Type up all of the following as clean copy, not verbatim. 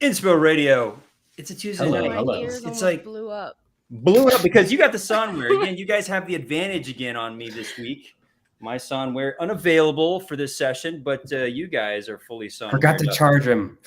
Inspo+Radio. It's a Tuesday Hello, night. hello. My ears It's almost like blew up. blew up because you got the Sonware. Again, you guys have the advantage again on me this week. My Sonware unavailable for this session, but you guys are fully Sonware. Forgot to charge him.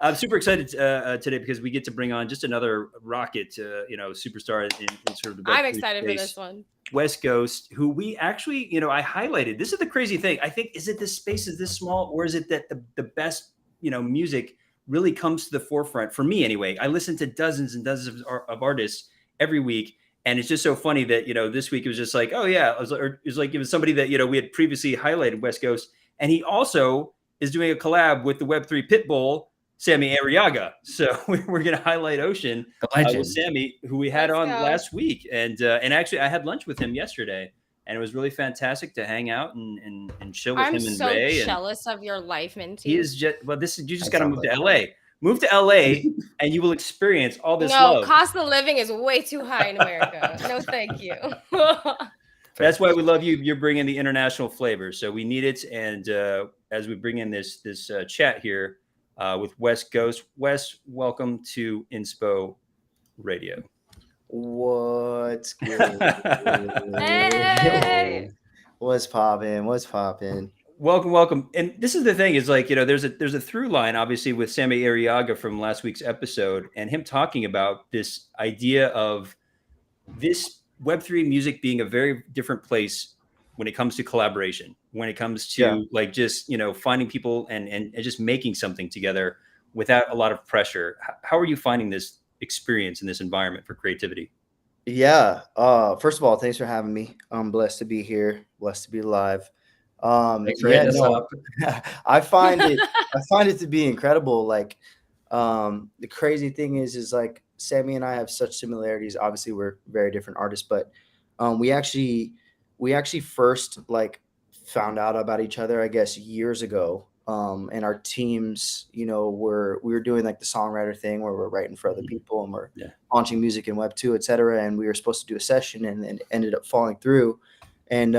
I'm super excited today because we get to bring on just another rocket, superstar in sort of the I'm Web3 excited for space. this one. WesGhost, who we actually, I highlighted. This is the crazy thing. I think, is it this space is this small, or is it that the best, music really comes to the forefront for me anyway? I listen to dozens and dozens of artists every week. And it's just so funny that, this week it was just like, oh yeah, it was somebody that, we had previously highlighted, WesGhost. And he also is doing a collab with the Web3 Pitbull, Sammy Arriaga. So we're going to highlight Ocean with Sammy, who we had on last week. And actually I had lunch with him yesterday, and it was really fantastic to hang out and chill with him and Ray. I'm so jealous of your life, Minty. He is just, you just got to move to LA. Move to LA and you will experience all this love. Cost of living is way too high in America. No, thank you. That's why we love you. You're bringing the international flavor. So we need it. And as we bring in this chat here with WesGhost, Wes, welcome to Inspo+Radio. What's good? Hey! What's poppin'? Welcome. And this is the thing is like, there's a through line, obviously, with Sammy Arriaga from last week's episode, and him talking about this idea of this Web3 music being a very different place when it comes to collaboration, when it comes to like just, finding people and just making something together without a lot of pressure. How are you finding this experience in this environment for creativity? Yeah. First of all, thanks for having me. I'm blessed to be here, blessed to be live. I find it to be incredible. Like, the crazy thing is like Sammy and I have such similarities. Obviously we're very different artists, but we actually first like found out about each other, I guess, years ago. And our teams, we were doing like the songwriter thing where we're writing for other people and we're launching music in Web2, etc. And we were supposed to do a session and then ended up falling through. And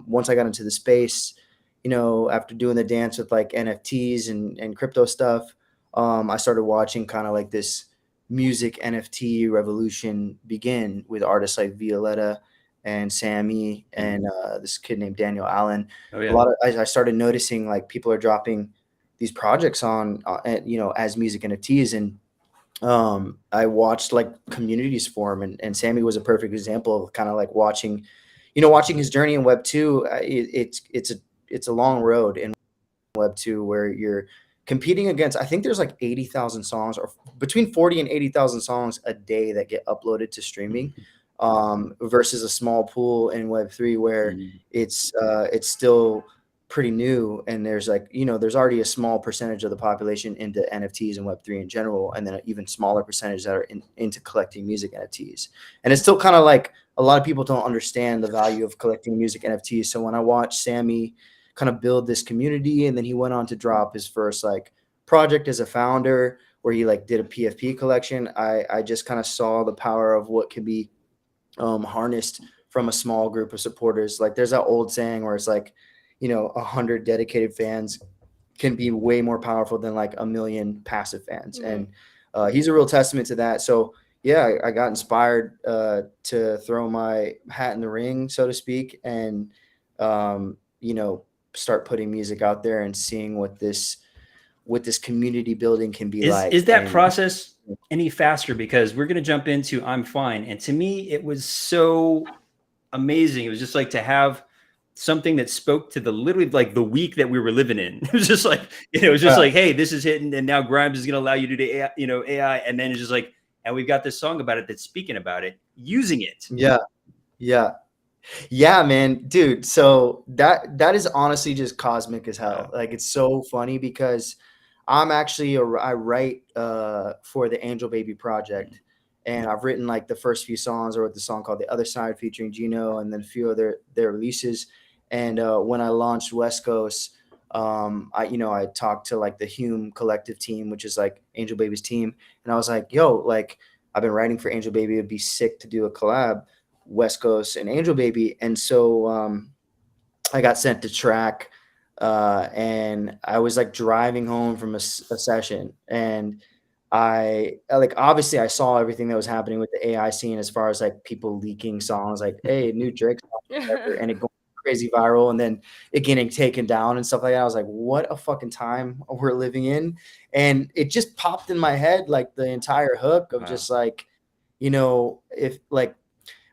once I got into the space, after doing the dance with like NFTs and crypto stuff, I started watching kind of like this music NFT revolution begin with artists like Violetta and Sammy and this kid named Daniel Allen. Oh, yeah. I started noticing like people are dropping these projects on, as music NFTs. And I watched like communities form, and Sammy was a perfect example of kind of like watching his journey in Web 2. It's a long road in Web 2 where you're competing against, I think there's like 80,000 songs, or between 40 and 80,000 songs a day that get uploaded to streaming, versus a small pool in Web 3 where it's still pretty new, and there's like, there's already a small percentage of the population into NFTs and Web 3 in general, and then an even smaller percentage that are into collecting music NFTs. And it's still kind of like a lot of people don't understand the value of collecting music NFTs. So when I watched Sammy kind of build this community, and then he went on to drop his first like project as a founder where he like did a PFP collection, I just kind of saw the power of what can be harnessed from a small group of supporters. Like there's that old saying where it's like, 100 dedicated fans can be way more powerful than like 1 million passive fans. And he's a real testament to that. So yeah, I got inspired to throw my hat in the ring, so to speak, and start putting music out there and seeing what this community building can be like. Is that process any faster? Because we're going to jump into I'm Fine. And to me, it was so amazing. It was just like to have something that spoke to literally like the week that we were living in. It was just like, like, hey, this is hitting, and now Grimes is going to allow you to do AI. And then it's just like, and we've got this song about it that's speaking about it, using it. Yeah, man, dude. So that is honestly just cosmic as hell. Like, it's so funny because I'm actually I write for the Angel Baby project, and I've written like the first few songs. I wrote the song called The Other Side featuring Gino, and then a few other their releases. And when I launched WesGhost, I talked to like the Hume Collective team, which is like Angel Baby's team, and I was like, yo, like I've been writing for Angel Baby. It'd be sick to do a collab, WesGhost and Angel Baby. And so I got sent to track and I was like driving home from a session, and I like obviously I saw everything that was happening with the AI scene as far as like people leaking songs like, hey, new Drake song, whatever, and it going crazy viral, and then it getting taken down and stuff like that. I was like, what a fucking time we're living in. And it just popped in my head like the entire hook of just like, if like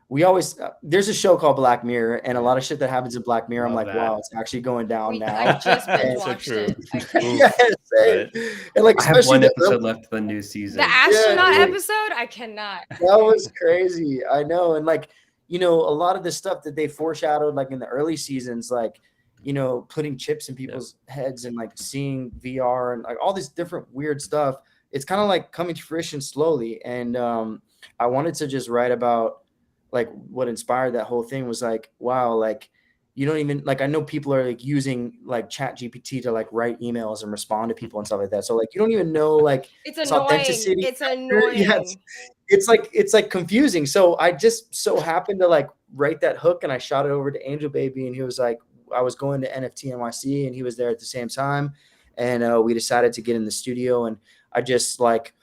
we always there's a show called Black Mirror, and a lot of shit that happens in Black Mirror, I'm Love like, that. wow, it's actually going down now. I just binge And- So watched true. it. I can't. Ooh. Yes, Right. and like I have especially one the episode left of the new season. The astronaut Yeah. episode, I cannot. that was crazy. I know. And like, a lot of the stuff that they foreshadowed, like in the early seasons, like, putting chips in people's heads and like seeing VR and like all this different weird stuff. It's kind of like coming to fruition slowly. And I wanted to just write about like what inspired that whole thing was like, wow, like you don't even like, I know people are like using like Chat GPT to like write emails and respond to people and stuff like that. So like, you don't even know like It's its annoying. authenticity. It's annoying. Yeah, it's like confusing. So I just so happened to like write that hook, and I shot it over to Angel Baby, and he was like, I was going to NFT NYC, and he was there at the same time, and we decided to get in the studio. And I just like,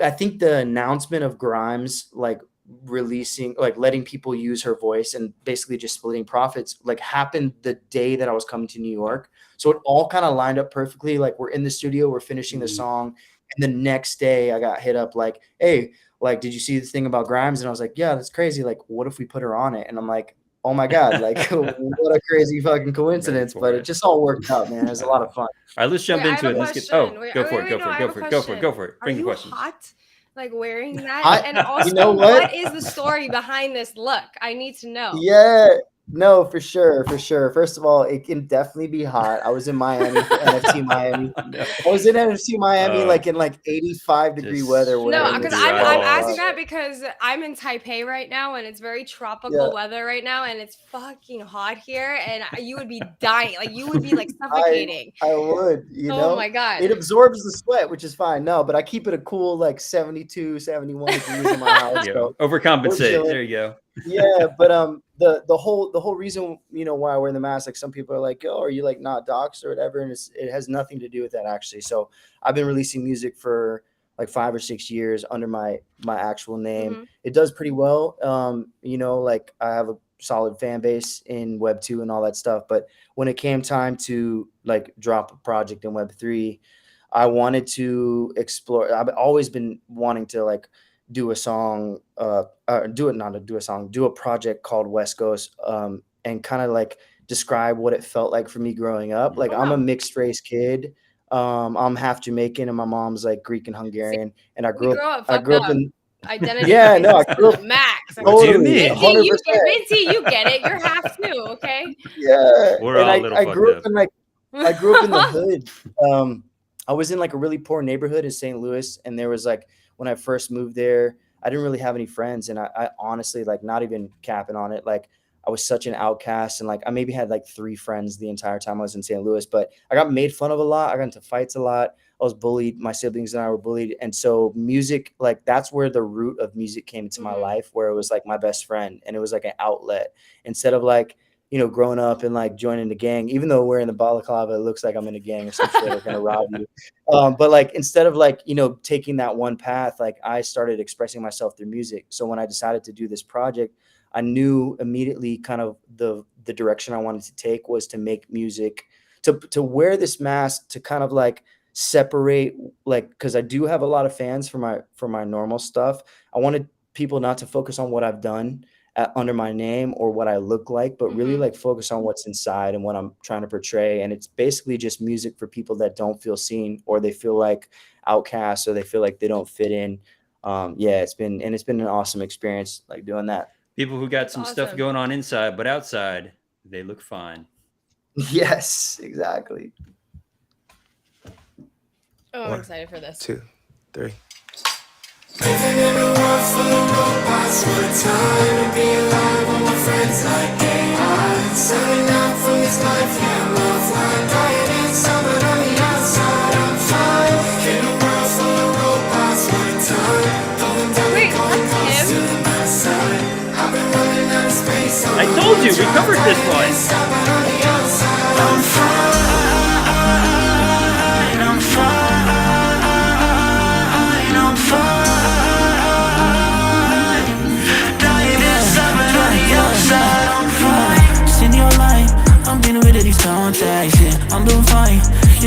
I think the announcement of Grimes like releasing, like letting people use her voice and basically just splitting profits, like happened the day that I was coming to New York. So it all kind of lined up perfectly. Like we're in the studio, we're finishing the song, and the next day I got hit up like, hey, like, did you see this thing about Grimes? And I was like, yeah, that's crazy. Like, what if we put her on it? And I'm like, oh my God, like what a crazy fucking coincidence. But it just all worked out, man. It was a lot of fun. All right, let's jump Wait, I have into a it. Let's get. question. Oh, Wait, go wait, for it. wait, Go no, for I it. have Go a for it. Go for it. Go for it. Are Bring the you questions. hot? Like wearing that? And also, know what is the story behind this look? I need to know. Yeah, no, for sure, for sure. First of all, it can definitely be hot. I was in Miami for NFT Miami. I was in NFT Miami like in like 85-degree Just weather. No, wearing because this I'm eyeballs. asking that because I'm in Taipei right now, and it's very tropical Yeah. weather right now, and it's fucking hot here, and you would be dying. Like you would be like suffocating. I would, Oh my God. It absorbs the sweat, which is fine. No, but I keep it a cool like 72, 71 degrees in my house. Yeah, So overcompensate. chilling. There you go. yeah, but the whole reason why I wear the mask, like some people are like, oh, are you like not doxxed or whatever, and it has nothing to do with that actually. So I've been releasing music for like 5 or 6 years under my actual name. It does pretty well. Like I have a solid fan base in Web 2 and all that stuff, but when it came time to like drop a project in Web 3, I wanted to explore. I've always been wanting to like do a song, do a project called WesGhost, and kind of like describe what it felt like for me growing up. Like I'm a mixed race kid. I'm half Jamaican and my mom's like Greek and Hungarian, and I grew up in identity. Yeah, no, I grew up max. What do you mean? Minty, 100%. Minty, you get it. You're half too, okay? Yeah, We're and all a little I fucked grew up up. in like I grew up in the hood. I was in like a really poor neighborhood in St. Louis, and there was like when I first moved there, I didn't really have any friends, and I honestly, like, not even capping on it, like I was such an outcast, and like I maybe had like 3 friends the entire time I was in St. Louis, but I got made fun of a lot. I got into fights a lot. I was bullied. My siblings and I were bullied, and so music, like that's where the root of music came into my life, where it was like my best friend, and it was like an outlet instead of like, growing up and like joining the gang, even though we're in the balaclava, it looks like I'm in a gang or some shit, are gonna rob you. But like, instead of like, taking that one path, like I started expressing myself through music. So when I decided to do this project, I knew immediately kind of the direction I wanted to take was to make music, to wear this mask, to kind of like separate, like, because I do have a lot of fans for my normal stuff. I wanted people not to focus on what I've done under my name or what I look like, but really like focus on what's inside and what I'm trying to portray. And it's basically just music for people that don't feel seen, or they feel like outcasts, or they feel like they don't fit in. It's been an awesome experience, like doing that. People who got some stuff going on inside, but outside, they look fine. Yes, exactly. Oh, I'm excited for this. 2, 3. Living in a world full of robots, what a time to be alive. All my friends like AI, signing up for this life, yeah, love line, dying inside, but on the outside I'm fine. In a world full of robots, what a time. Going down the golden coast to the night side. I've been running out of space. I told you, we covered this one. Inside, but on the outside I'm fine.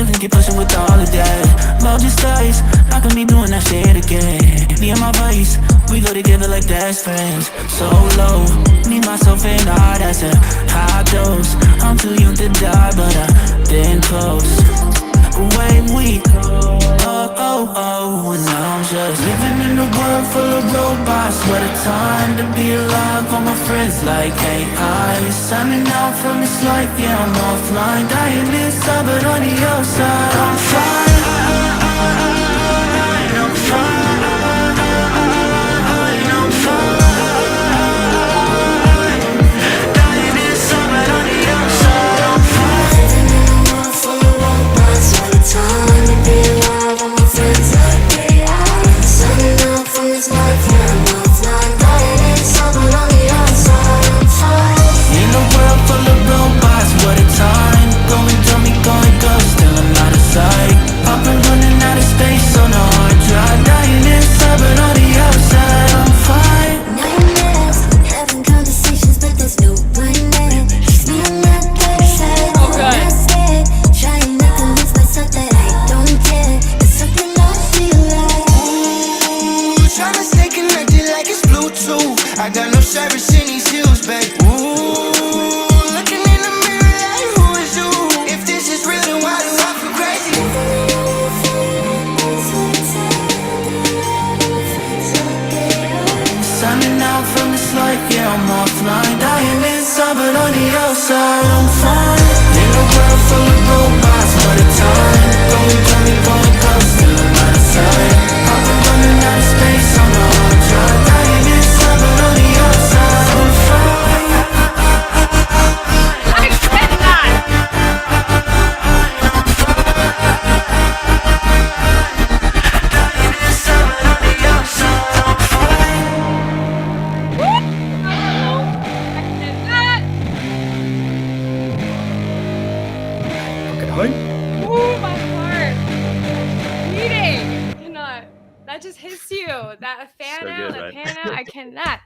Chillin', keep pushing with all of that. Love just dies, I can be doing that shit again. Me and my vice, we go together like best friends. So low, need myself in art, that's a high dose. I'm too young to die, but I've been close. Away we go, and now I'm just living in a world full of robots. What a time to be alive, all my friends like AI. Signing out from this life, yeah, I'm offline. Dying inside, but on the outside I'm fine, I'm fine, I'm fine. Dying inside, but on the outside I'm fine. Living in a world full of robots. What a time to be alive, all my friends like AI. Signing out from this life, yeah, I'm offline. Dying inside, but on the outside I'm fine. In a world full of robots, what a time. Going dummy, going ghost, still I'm out of sight. I've been running out of space on a hard drive. Dying inside, but on the outside I'm fine. Nightmares, having conversations, but there's no one there. Keeps me on my bed, side, Oh, good. I'm scared. Trying to convince myself that I don't care. It's something I feel like. Ooh, trying to stay connected like it's Bluetooth. I got no service in these hills, babe. Ooh, looking in the mirror like, who is you? If this is real, then why do I feel crazy? Signing out from this life, yeah, I'm offline. Dying inside, but on the outside I'm fine. In a world full of robots, what a time. Going dummy, going ghost, still I'm out of sight. I've been running out of space on the hard drive. Dying inside, but on the outside I'm fine. I cannot. Dying inside, but on the outside I'm fine. Ooh, my heart. Beating. Cannot. That just hits you. That fan So out, good, that right? pan out. I cannot.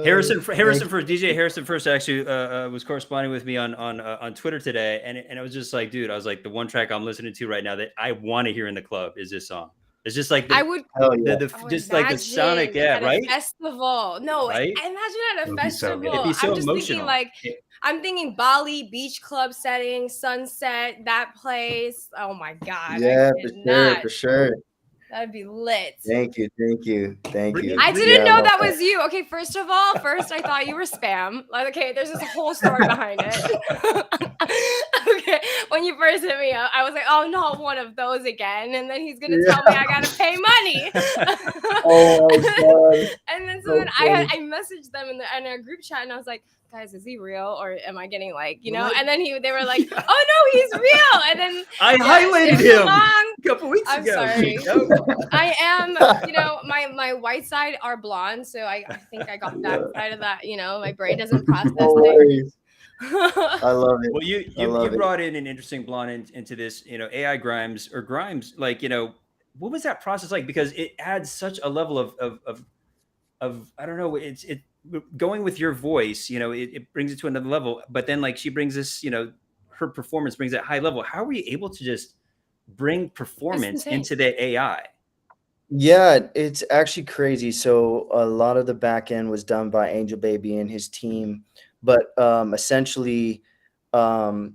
Harrison First, DJ Harrison First actually was corresponding with me on Twitter today, and it was just like, dude, I was like, the one track I'm listening to right now that I want to hear in the club is this song. It's just like I would Hell yeah. just like the sonic, yeah, at right, a festival. No, right. imagine at a It'd be so festival. good. It'd be so I'm just thinking emotional. like I'm thinking Bali beach club setting, sunset, that place. Oh my god. Yeah, I for sure, cannot. for sure. That'd be lit. Thank you. Bring it- I bring didn't it- know love that was you. Okay, first of all, I thought you were spam. Like, okay, there's this whole story behind it. Okay, when you first hit me up, I was like, oh, not one of those again. And then he's gonna tell me I gotta pay money. Oh my god. And then So then funny. I messaged them in our group chat, and I was like, guys, is he real or am I getting like, you know? What? And then they were like, oh no, he's real. And then I yeah, highlighted it's him long. a couple weeks I'm ago. sorry. Nope. I am, my white side are blonde, so I think I got that side of that. My brain doesn't process No things. worries. I love it. Well, you love it. brought in an interesting blonde into this, AI Grimes, like, what was that process like? Because it adds such a level of I don't know, it going with your voice, it brings it to another level. But then like she brings this, her performance brings that high level. How were you able to just bring performance insane. into the AI? Yeah, it's actually crazy. So a lot of the back end was done by Angel Baby and his team, but essentially, I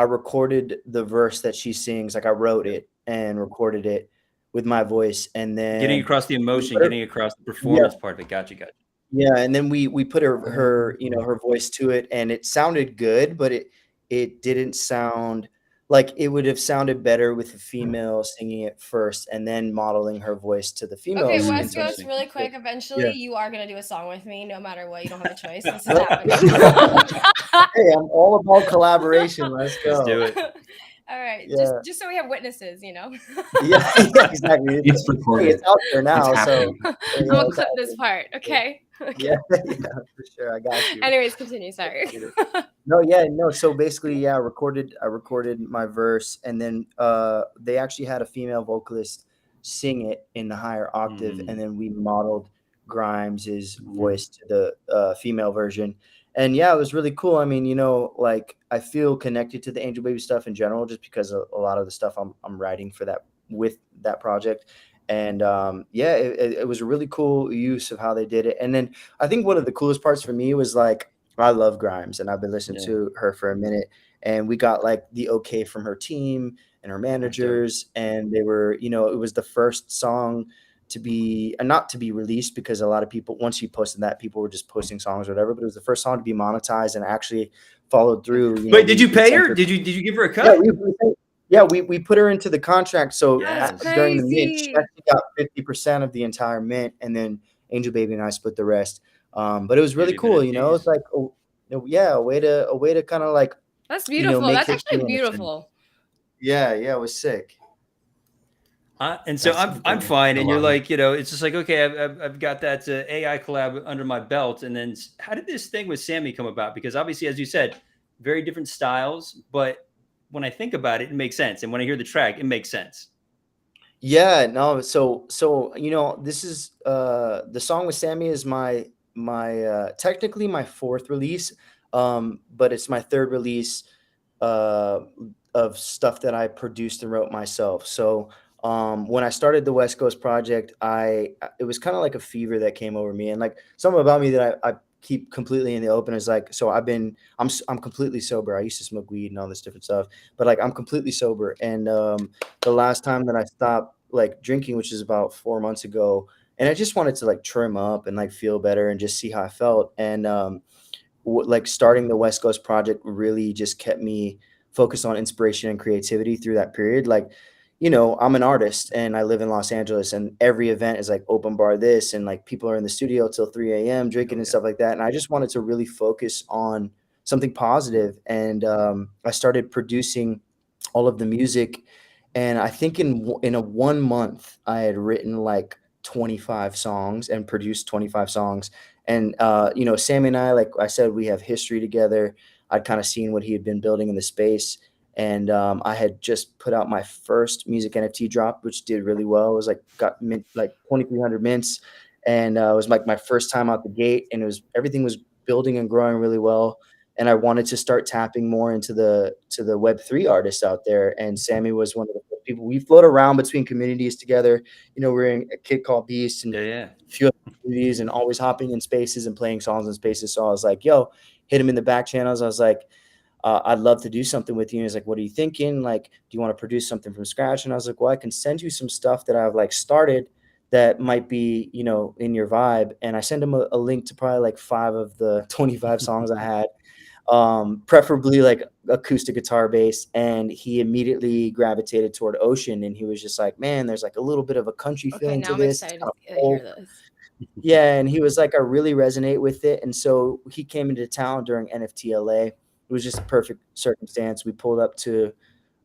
recorded the verse that she sings. Like I wrote it and recorded it with my voice, and then Getting across the emotion, put her- getting across the performance part of it. Gotcha. yeah, and then we put her her voice to it, and it sounded good, but it didn't sound like it would have sounded better with a female singing it first and then modeling her voice to the female. Okay, That's WesGhost, interesting. really quick. Eventually, Yeah. you are gonna do a song with me, no matter what. You don't have a choice. This is happening. Hey, I'm all about collaboration. Let's go. Let's do it. All right, Yeah. just so we have witnesses, Yeah, exactly. It's Hey, recorded. it's out there now, It's so happening. I'm yeah, gonna it's clip out this part. Okay. yeah, for sure. I got you. Anyways, continue. Sorry. No. So basically, I recorded my verse, and then they actually had a female vocalist sing it in the higher octave, and then we modeled Grimes's voice to the female version, And yeah, it was really cool. I mean, like I feel connected to the Angel Baby stuff in general, just because a lot of the stuff I'm writing for that with that project. And yeah, it was a really cool use of how they did it. And then I think one of the coolest parts for me was like, I love Grimes, and I've been listening Yeah. to her for a minute, and we got like the okay from her team and her managers, and they were, it was the first song to be, and not to be released, because a lot of people, once you posted that, people were just posting songs or whatever, but it was the first song to be monetized and actually followed through. Wait, did you pay her? Did you give her a Yeah, cut? we put her into the contract. So Yes. during the mint, she Crazy. actually got 50% of the entire mint, and then Angel Baby and I split the rest. But it was really Beauty of cool. It's NFTs. like, yeah, a way to kind of like, That's beautiful. make That's history. actually beautiful. Yeah, it was sick. And so That's I'm super. fine, I and you're love it. like, it's just like, okay, I've got that AI collab under my belt, and then how did this thing with Sammy come about? Because obviously, as you said, very different styles, but when I think about it, it makes sense, and when I hear the track, it makes sense. Yeah, no, so this is the song with Sammy is my technically my fourth release, but it's my third release uh of stuff that I produced and wrote myself. So when I started the West Coast project, it was kind of like a fever that came over me, and like something about me that I keep completely in the open is like, so I'm completely sober. I used to smoke weed and all this different stuff, but like I'm completely sober. And the last time that I stopped like drinking, which is about 4 months ago, and I just wanted to like trim up and like feel better and just see how I felt. And like starting the West Coast project really just kept me focused on inspiration and creativity through that period. Like, I'm an artist and I live in Los Angeles, and every event is like open bar this, and like people are in the studio till 3 a.m. drinking and stuff like that. And I just wanted to really focus on something positive. And I started producing all of the music. And I think in a 1 month, I had written like 25 songs and produced 25 songs. And Sammy and I, like I said, we have history together. I'd kind of seen what he had been building in the space, and I had just put out my first music NFT drop, which did really well. It was like got mint, like 2,300 mints, and it was like my first time out the gate, and everything was building and growing really well. And I wanted to start tapping more into the Web3 artists out there. And Sammy was one of the first people. We float around between communities together. We're in a kid called Beast and Yeah. a few other communities, and always hopping in spaces and playing songs in spaces. So I was like, yo, hit him in the back channels. I was like, I'd love to do something with you. And he's like, what are you thinking? Like, do you want to produce something from scratch? And I was like, well, I can send you some stuff that I've like started that might be, in your vibe. And I sent him a link to probably like 5 of the 25 songs I had, preferably like acoustic guitar bass. And he immediately gravitated toward Ocean, and he was just like, man, there's like a little bit of a country Okay, feeling now to I'm this. It's excited kind of to hear folk. this. Yeah, and he was like, I really resonate with it. And so he came into town during NFT LA. It was just a perfect circumstance. We pulled up to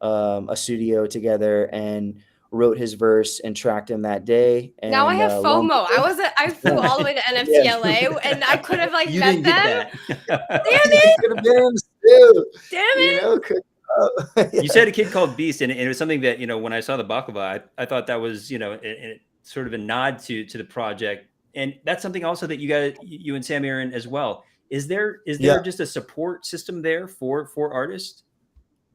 a studio together and wrote his verse and tracked him that day. And Now I have FOMO. I flew all the way to Yeah. NFTLA and I could have like You met didn't get them. that. It could have been him too. Damn it. You said a kid called Beast, and it was something that when I saw the baklava, I thought that was sort of a nod to the project, and that's something also that you and Sammy are in as well. Is there Yeah. just a support system there for artists?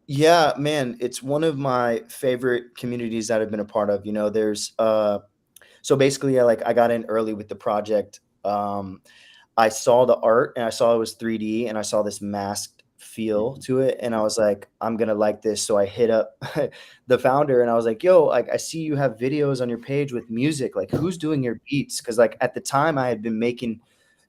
Yeah, man, it's one of my favorite communities that I've been a part of. There's so basically I got in early with the project. I saw the art and I saw it was 3D, and I saw this masked feel to it, and I was like, I'm gonna like this. So I hit up the founder and I was like, yo, like I see you have videos on your page with music. Like, who's doing your beats? Because like at the time I had been making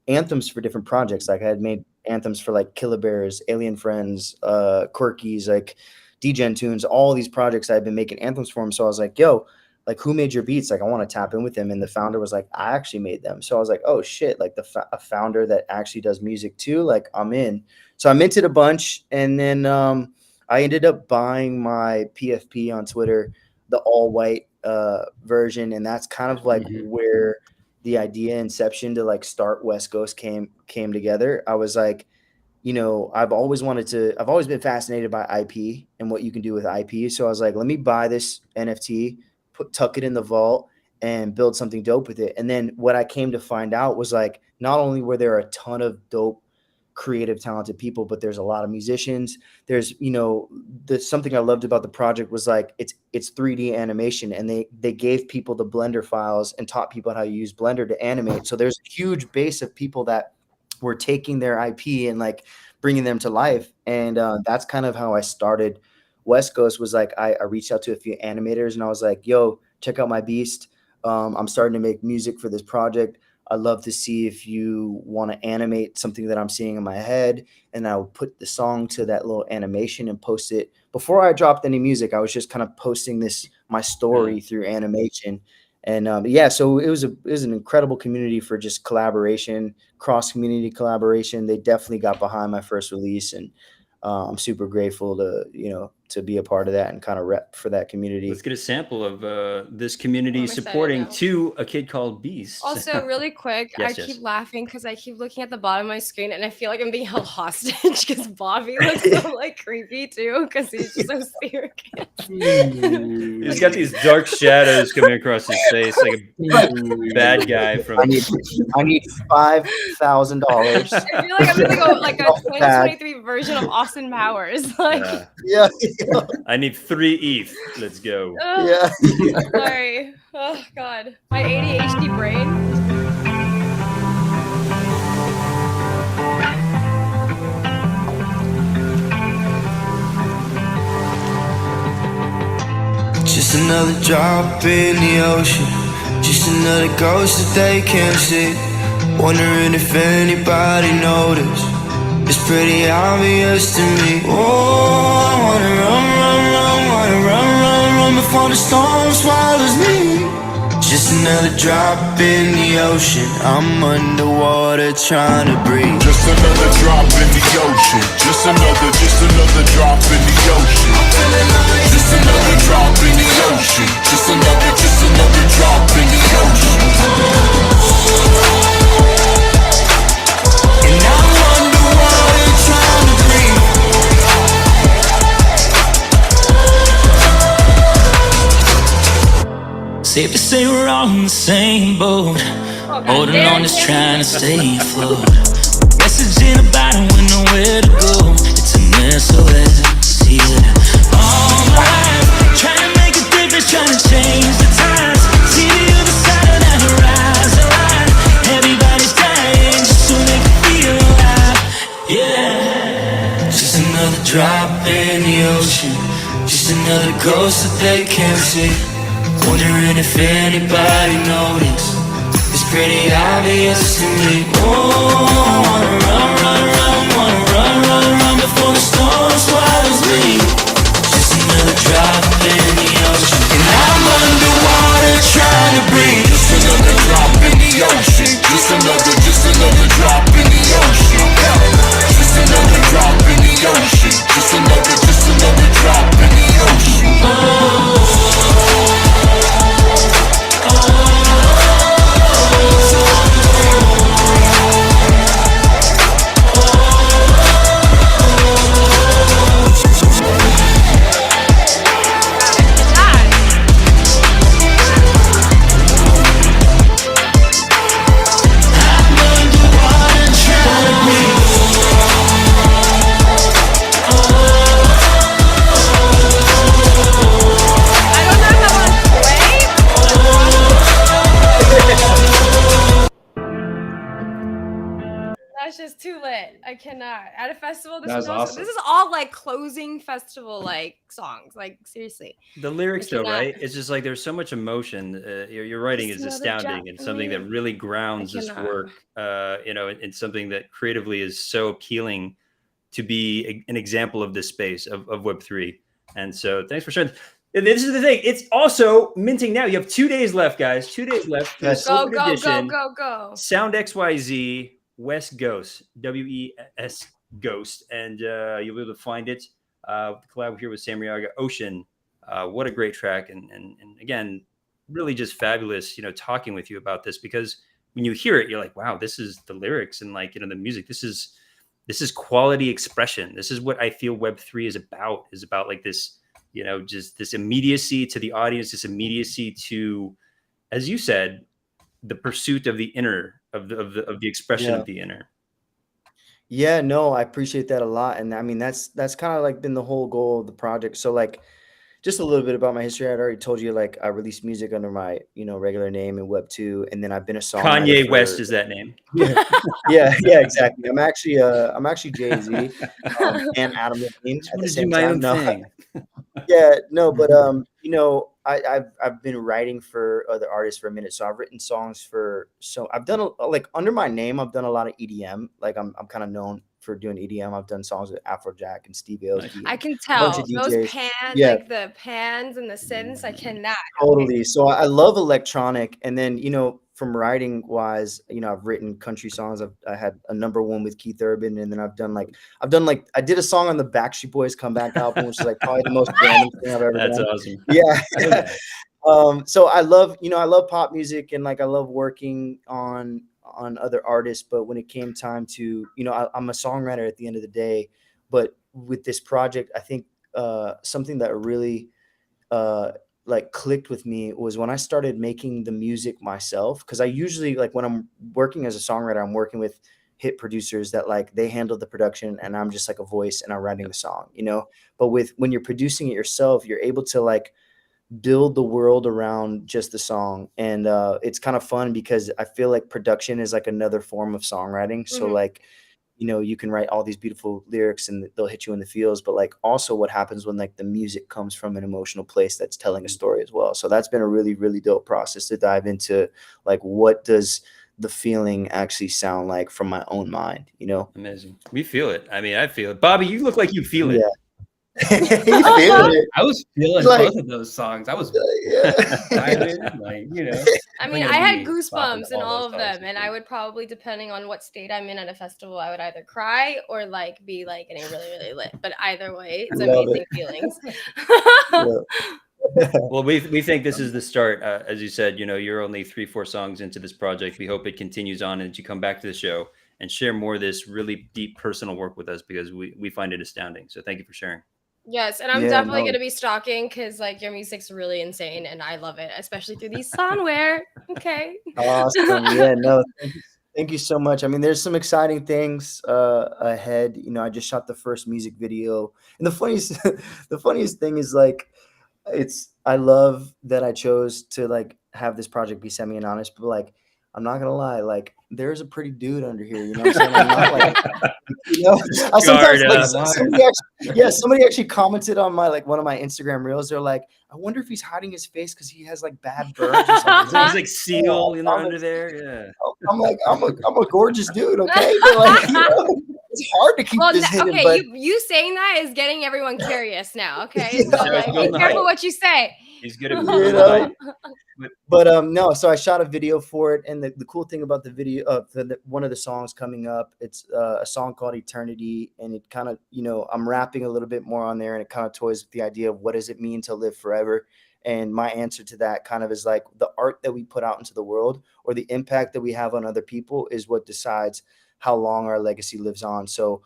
anthems for different projects. Like I had made anthems for like Killer Bears, Alien Friends, Quirkies, like DGen Tunes, all these projects I had been making anthems for him. So I was like, yo, like who made your beats? Like I want to tap in with him. And the founder was like, I actually made them. So I was like, oh shit, like a founder that actually does music too. Like I'm in. So I minted a bunch, and then I ended up buying my PFP on Twitter, the all white version, and that's kind of like where the idea inception to like start WesGhost came together. I was like, I've always been fascinated by IP and what you can do with IP. So I was like, let me buy this NFT, tuck it in the vault, and build something dope with it. And then what I came to find out was like, not only were there a ton of dope creative, talented people, but there's a lot of musicians. There's, something I loved about the project was like it's 3D animation, and they gave people the Blender files and taught people how to use Blender to animate. So there's a huge base of people that were taking their IP and like bringing them to life. And that's kind of how I started WesGhost. Was like I reached out to a few animators and I was like, yo, check out my beast. I'm starting to make music for this project. I'd love to see if you want to animate something that I'm seeing in my head. And I would put the song to that little animation and post it. Before I dropped any music, I was just kind of posting my story through animation. And so it was an incredible community for just collaboration, cross community collaboration. They definitely got behind my first release, and I'm super grateful to be a part of that and kind of rep for that community. Let's get a sample of this community excited supporting now. To A Kid Called Beast. Also, really quick, Yes, I yes. keep laughing because I keep looking at the bottom of my screen and I feel like I'm being held hostage because Bobby looks so like creepy too because he's just so serious. He's got these dark shadows coming across his face, like a bad guy from. I need $5,000. I feel like I'm gonna go like a 2023 version of Austin Powers. Like, Yeah. I need 3 ETH. Let's go. Yeah. Sorry. Oh God, my ADHD brain. Just another drop in the ocean, just another ghost that they can't see. Wondering if anybody noticed. It's pretty obvious to me. Oh, I wanna run before the storm swallows me. Just another drop in the ocean. I'm underwater trying to breathe. Just another drop in the ocean. Just another drop in the ocean. Just another drop in the ocean. Just another drop in the ocean. And I'm underwater trying to breathe. Safe to say we're all in the same boat, holding on, just trying to stay afloat. Message in a bottle with nowhere to go. It's an SOS, yeah. All my life, trying to make a difference, trying to change the times. See the other side of that horizon. Everybody's dying just so they can feel alive, yeah. Just another drop in the ocean, just another ghost that they can't see. Wondering if anybody noticed. It's pretty obvious to me. Oh, I wanna run before the storm swallows me. Just another drop in the ocean, and I'm underwater trying to breathe. Just another drop in the ocean. Just another drop in the ocean. Just another drop in the ocean. Just another drop in the ocean. That's just too lit. I cannot. At a festival, this That is was awesome. This is all like closing festival like songs. Like seriously. The lyrics, I though, cannot. right? It's just like there's so much emotion. Your writing is Just another astounding, drop and in something the- that really grounds this cannot. work. And something that creatively is so appealing to be an example of this space of Web3. And so, thanks for sharing. And this is the thing. It's also minting now. You have 2 days left, guys. 2 days left. for this Go, open go, go, edition go, go. Sound XYZ WesGhost, WES Ghost, and you'll be able to find it. The collab here with Sam Riaga, Ocean. What a great track, and again, really just fabulous. Talking with you about this, because when you hear it, you're like, wow, this is the lyrics and like the music. This is quality expression. This is what I feel Web3 is about. Is about like this, just this immediacy to the audience, this immediacy to, as you said, the pursuit of the inner, of the expression of the inner. Yeah, no, I appreciate that a lot. And I mean, that's kind of like been the whole goal of the project. So like just a little bit about my history. I'd already told you like I released music under my, regular name in Web 2, and then I've been a songwriter Kanye West for is that name. yeah, yeah, exactly. I'm actually Jay-Z and Adam Levine Just at want the to do same my time. own No, thing. yeah, no, but I've been writing for other artists for a minute. So I've written songs I've done like under my name, I've done a lot of EDM. Like I'm kind of known for doing EDM. I've done songs with Afrojack and Steve Nice. Aoki I and can a bunch of tell those DJs. pans, Yeah, like the pans and the synths. I cannot. Okay. totally. So I love electronic, and then from writing wise, I've written country songs. I had a number one with Keith Urban, and then I've done like I did a song on the Backstreet Boys comeback album, which is like probably the most random thing I've ever That's done. awesome. Yeah. Oh, yeah. So I love pop music, and like I love working on other artists. But when it came time to, I'm a songwriter at the end of the day. But with this project, I think something that really uh like clicked with me was when I started making the music myself. Because I usually, like, when I'm working as a songwriter, I'm working with hit producers that like they handle the production, and I'm just like a voice and I'm writing the song. But when you're producing it yourself, you're able to like build the world around just the song. And it's kind of fun because I feel like production is like another form of songwriting. So Mhm. like, you can write all these beautiful lyrics and they'll hit you in the feels, but like also what happens when like the music comes from an emotional place that's telling a story as well. So that's been a really, really dope process to dive into, like, what does the feeling actually sound like from my own mind? Amazing. We feel it. I mean, I feel it. Bobby, you look like you feel it. Yeah. You feel it. I was feeling Like, both of those songs. I was yeah. vibing, like, I mean, bringing I had me bopping goosebumps to in all all those of songs them, for and I sure. would probably, depending on what state I'm in at a festival, I would either cry or like be like getting really, really lit. But either way, it's Love amazing it. feelings. Yeah. Well, we think this is the start. As you said, you're only 3-4 songs into this project. We hope it continues on and that you come back to the show and share more of this really deep personal work with us, because we find it astounding. So thank you for sharing. Yes, and I'm Yeah, definitely no. gonna be stalking because like your music's really insane, and I love it, especially through these sonware. Okay. Awesome. Yeah, no, thank you so much. I mean, there's some exciting things ahead. I just shot the first music video. And the funniest the funniest thing is like I love that I chose to like have this project be semi-anonymous, but like I'm not gonna lie, like there's a pretty dude under here, you know what I'm saying? I'm not like I sometimes Scarred like up. somebody actually commented on my like one of my Instagram reels. They're like, I wonder if he's hiding his face because he has like bad burns or something. He's like Seal, I'm under there. Yeah. like, I'm a gorgeous dude, okay? But like, it's hard to keep Well, this hidden. okay, But you saying that is getting everyone curious now. Okay, Yeah. so So like, he's be building the careful hype. what you say. He's good at you building the know, hype. but no. So I shot a video for it, and the cool thing about the video, one of the songs coming up, it's a song called Eternity, and it kind of, I'm rapping a little bit more on there, and it kind of toys with the idea of what does it mean to live forever. And my answer to that kind of is like the art that we put out into the world, or the impact that we have on other people, is what decides how long our legacy lives on. So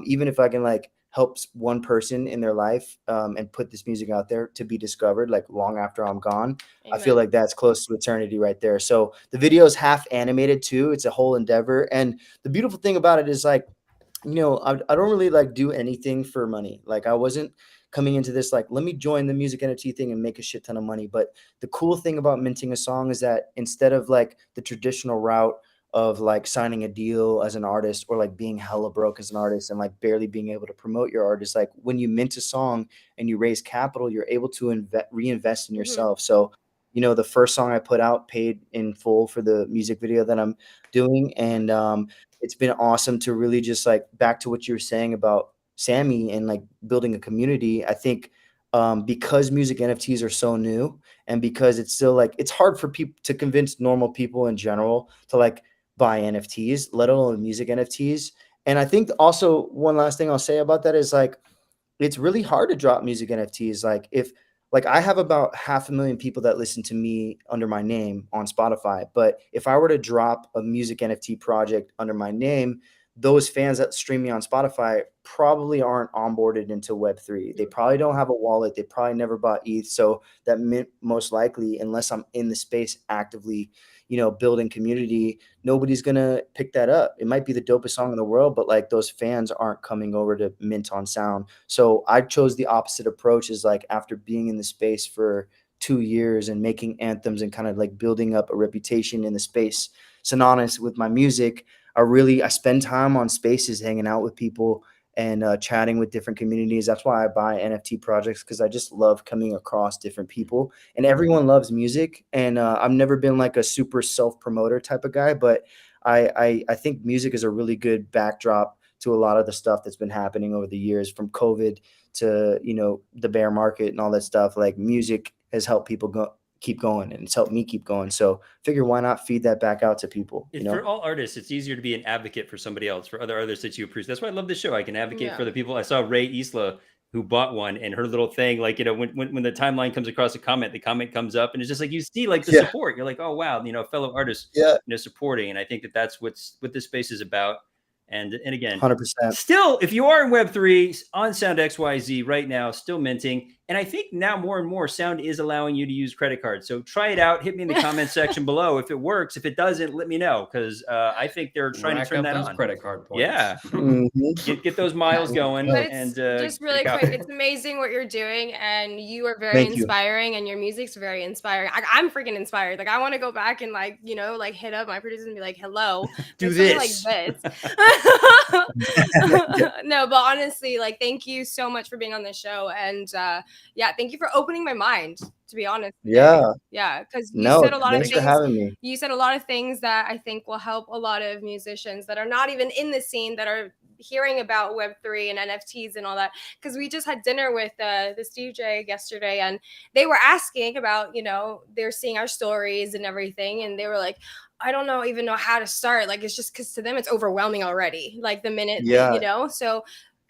even if I can like help one person in their life and put this music out there to be discovered like long after I'm gone, I feel Amen. like that's close to eternity right there. So the video is half animated too. It's a whole endeavor. And the beautiful thing about it is like, I don't really like do anything for money. Like I wasn't coming into this like, let me join the music NFT thing and make a shit ton of money. But the cool thing about minting a song is that instead of like the traditional route of like signing a deal as an artist, or like being hella broke as an artist and like barely being able to promote your artist, like when you mint a song and you raise capital, you're able to reinvest in Mhm. yourself. So the first song I put out paid in full for the music video that I'm doing. And it's been awesome to really just like, back to what you were saying about Sammy and like building a community. I think because music NFTs are so new, and because it's still like, it's hard for people to convince normal people in general to like buy NFTs, let alone music NFTs. And I think also one last thing I'll say about that is like, it's really hard to drop music NFTs. Like if like I have about 500,000 people that listen to me under my name on Spotify, but if I were to drop a music NFT project under my name, those fans that stream me on Spotify probably aren't onboarded into Web3. They probably don't have a wallet. They probably never bought ETH. So that most likely, unless I'm in the space actively, building community, nobody's going to pick that up. It might be the dopest song in the world, but like those fans aren't coming over to mint on sound. So I chose the opposite approach, is like after being in the space for 2 years and making anthems and kind of like building up a reputation in the space synonymous with my music, I spend time on spaces hanging out with people and chatting with different communities. That's why I buy NFT projects, because I just love coming across different people, and everyone loves music. And I've never been like a super self-promoter type of guy, but I think music is a really good backdrop to a lot of the stuff that's been happening over the years, from COVID to, the bear market and all that stuff. Like music has helped people keep going, and it's helped me keep going. So figure, why not feed that back out to people? For all artists, it's easier to be an advocate for somebody else, for other artists that you appreciate. That's why I love this show. I can advocate for the people. I saw Ray Isla, who bought one, and her little thing, like, when the timeline comes across the comment comes up, and it's just like, you see like the support. You're like, oh wow, fellow artists, supporting. And I think that's what this space is about. And again, 100%. Still, if you are in Web3 on Sound XYZ right now, still minting. And I think now more and more Sound is allowing you to use credit cards. So try it out. Hit me in the comment section below if it works. If it doesn't, let me know, because I think they're trying to turn that on. Credit card points. Yeah. Get those miles going. But and just really quick, it's amazing what you're doing, and you are very inspiring, and your music's very inspiring. I'm freaking inspired. Like, I want to go back and hit up my producers and be like, hello, do this. Like this. No, but honestly, like, thank you so much for being on this show, and thank you for opening my mind, to be honest. Yeah, because you said a lot of things. For having me. You said a lot of things that I think will help a lot of musicians that are not even in the scene, that are hearing about Web3 and NFTs and all that. Because we just had dinner with this DJ yesterday, and they were asking about, they're seeing our stories and everything, and they were like, I don't even know how to start. Like, it's just because to them it's overwhelming already. Like the minute, so.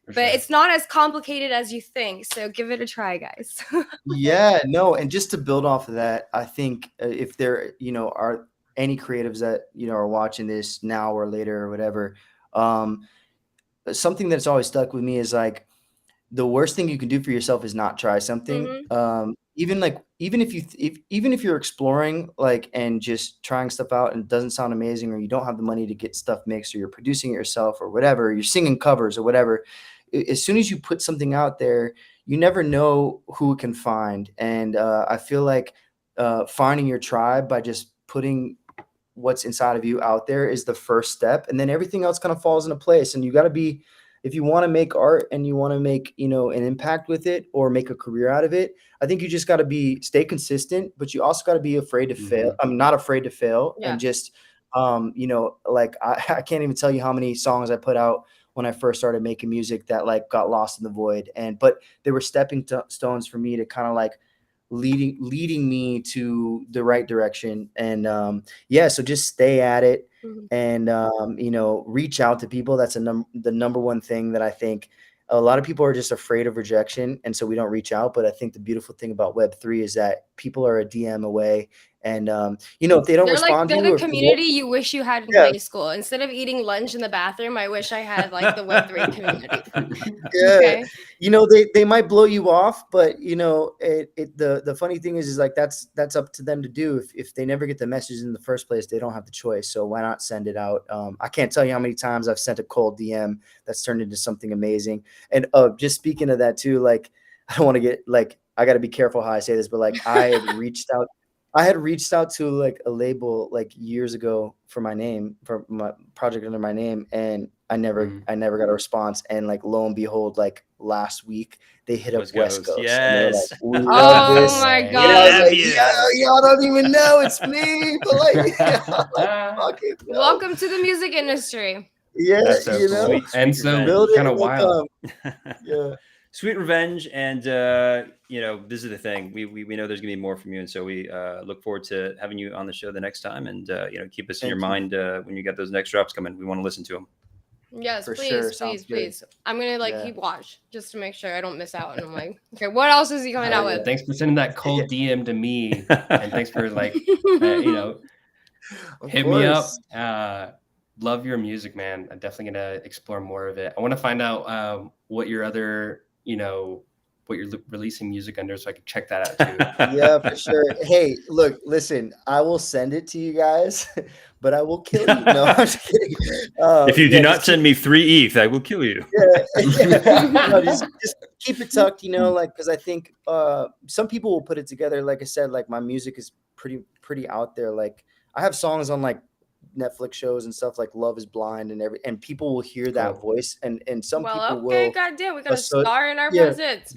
But it's not as complicated as you think. So give it a try, guys. And just to build off of that, I think if there, are any creatives that, are watching this now or later or whatever, something that's always stuck with me is like, the worst thing you can do for yourself is not try something. Even if you're exploring, like, and just trying stuff out and it doesn't sound amazing, or you don't have the money to get stuff mixed, or you're producing it yourself or whatever, you're singing covers or whatever, as soon as you put something out there, you never know who it can find. And I feel like finding your tribe by just putting what's inside of you out there is the first step, and then everything else kind of falls into place. And you got to be, if you want to make art and you want to make, an impact with it or make a career out of it, I think you just got to stay consistent, but you also got to be afraid to fail. I'm not afraid to fail. And just, like, I can't even tell you how many songs I put out when I first started making music that like got lost in the void. But they were stepping stones for me to kind of like leading me to the right direction. And so just stay at it. And reach out to people. That's the number one thing that I think a lot of people are just afraid of rejection, and so we don't reach out. But I think the beautiful thing about Web3 is that people are a DM away. And if they don't respond to you, they're the community you wish you had in high school. Instead of eating lunch in the bathroom, I wish I had like the Web3 community. They might blow you off, but the funny thing is like that's up to them to do. If they never get the message in the first place, they don't have the choice. So why not send it out? I can't tell you how many times I've sent a cold DM that's turned into something amazing. And just speaking of that too, like, I don't want to get like, I got to be careful how I say this, but like I had reached out to like a label like years ago for my project under my name, and I never got a response. And like, lo and behold, like last week they hit up WesGhost. Yes. Like, oh my God. Y'all don't even know it's me. But like, welcome to the music industry. Yeah, that's so sweet. And so kind of wild. Sweet revenge. And this is the thing, we know there's gonna be more from you, and so we look forward to having you on the show the next time. And keep us in your mind when you get those next drops coming. We want to listen to them. Yes, please. I'm gonna keep watch just to make sure I don't miss out. And I'm like, okay, what else is he coming out with? Thanks for sending that cold DM to me, and thanks for hit me up. love your music, man. I'm definitely gonna explore more of it. I want to find out what your other, what you're releasing music under, so I can check that out too. Yeah, for sure. Hey, look, listen, I will send it to you guys, but I will kill you. No, I'm just kidding. If you do not send me 3 ETH, I will kill you. No, just keep it tucked, like, because I think some people will put it together. Like I said, like my music is pretty out there. Like I have songs on like Netflix shows and stuff like Love Is Blind and people will hear that voice and some people will. Goddamn, we got a star in our presence.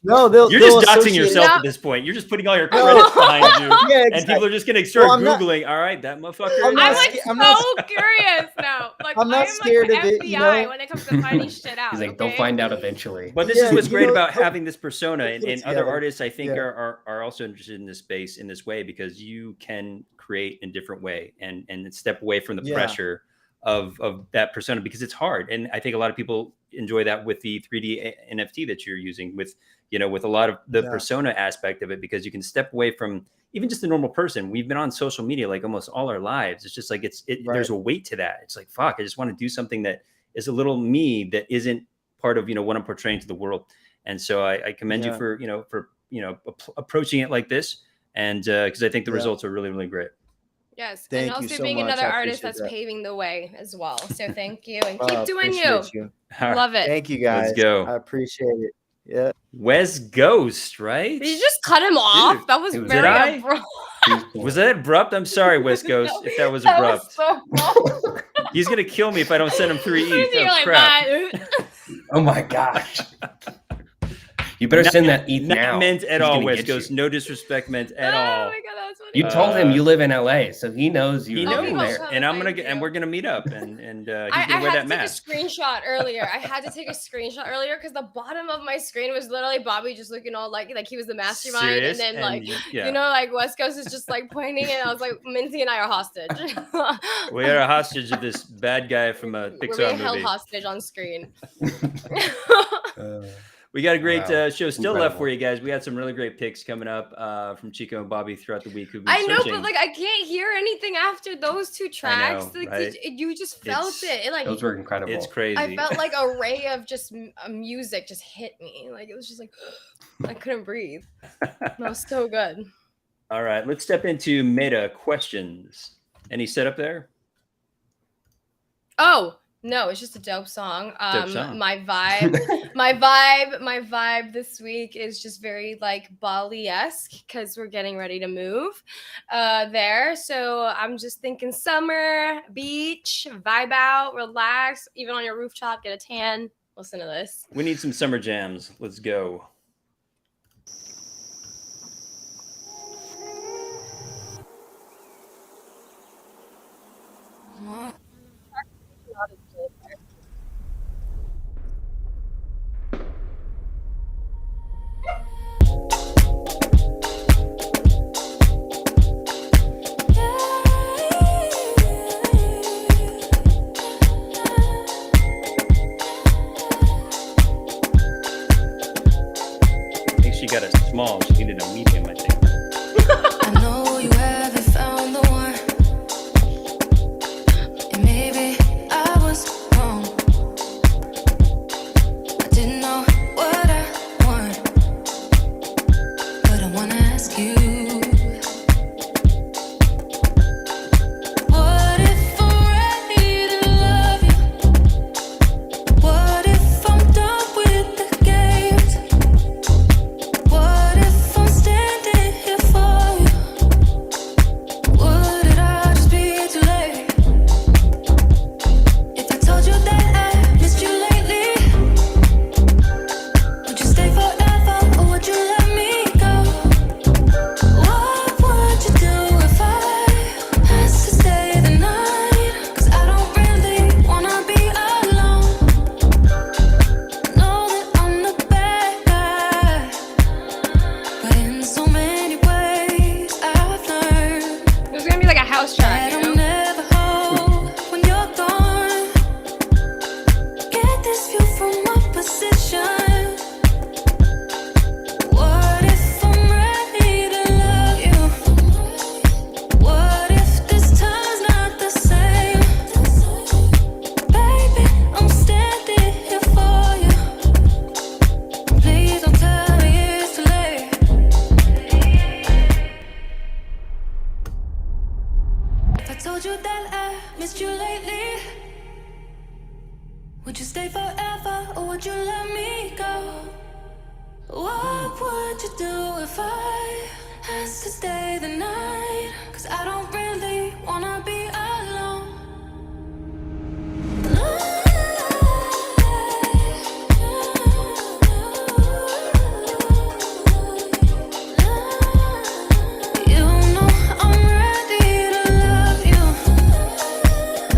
No, you're just doxing yourself at this point. You're just putting all your credits behind you, exactly. And people are just gonna start Googling. All right, that motherfucker. I'm so curious now. Like I'm not scared of it. FBI when it comes to finding shit out. He's like, they'll find out eventually. But this is what's great about having this persona, and other artists I think are also interested in this space in this way because you can create in a different way and step away from the pressure of that persona because it's hard. And I think a lot of people enjoy that with the 3D NFT that you're using with a lot of the persona aspect of it, because you can step away from even just a normal person. We've been on social media like almost all our lives. It's just like there's a weight to that. It's like, fuck, I just want to do something that is a little me that isn't part of, what I'm portraying to the world. And so I commend you for approaching it like this. And because I think the results are really, really great. Yes, thank and also you so being much. another artist that's paving the way as well. So thank you, and keep doing you. Love it. Thank you, guys. Let's go. I appreciate it. Yeah. WesGhost, right? Did you just cut him off? Dude, that was very abrupt. Was that abrupt? I'm sorry, WesGhost, if that was abrupt. So He's gonna kill me if I don't send him 3 ETH. Oh, crap. Oh my gosh. You better send that ETH now. Not meant at all, WesGhost. No disrespect meant at all. Oh my god, that's funny. You told him you live in LA, so he knows you. He live knows, there. and we're gonna meet up, and he's gonna wear that mask. I had to take a screenshot earlier because the bottom of my screen was literally Bobby just looking all like he was the mastermind, Serious? and then like yeah. like WesGhost is just like pointing, and I was like, Minty and I are hostage. We are a hostage of this bad guy from a Pixar We're being movie. held hostage on screen. We got a great show still left for you guys. We got some really great picks coming up from Chico and Bobby throughout the week. I know, but like I can't hear anything after those two tracks. I know, like, right? you just felt it. Like those were incredible. It's crazy. I felt like a ray of just music just hit me. Like it was just like I couldn't breathe. That was so good. All right, let's step into meta questions. Any setup there? Oh. No, it's just a dope song. My vibe this week is just very like Bali-esque because we're getting ready to move there. So I'm just thinking summer, beach, vibe out, relax, even on your rooftop, get a tan. Listen to this. We need some summer jams. Let's go. She got a small. She needed a medium, I think. I know you haven't found the one, and maybe I was wrong. I didn't know what I want, but I wanna ask you. What if I'm ready to love you? What if I'm done with the games? What if I'm standing here for you? Would it all just be too late? If I told you that I missed you lately, would you stay forever or would you let me go? What would you do if I asked to stay the night? 'Cause I don't really wanna be alone. Know that I'm the bad guy, but in so many ways I've learned It was gonna be like a house track, that you I'm know? never home when you're gone. Get this view from my position. What if I'm ready to love you? What if this time's not the same? I told you that I missed you lately, would you stay forever or would you let me go? What would you do if I asked to stay the night? 'Cause I don't really wanna be alone. You know I'm ready to love you.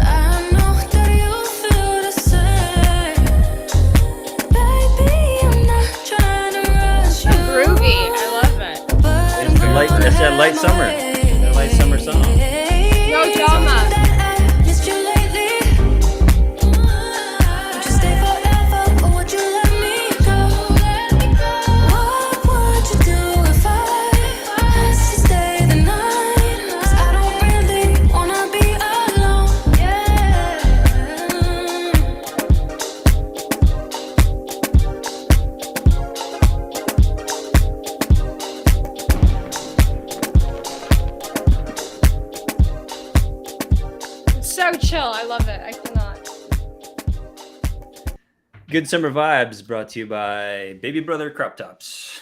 I know that you feel the same. Baby, I'm not trying to rush So you. groovy. I love it. But It's that light summer. That light summer song. No drama. So chill. I love it. I cannot. Good summer vibes brought to you by Baby Brother Crop Tops.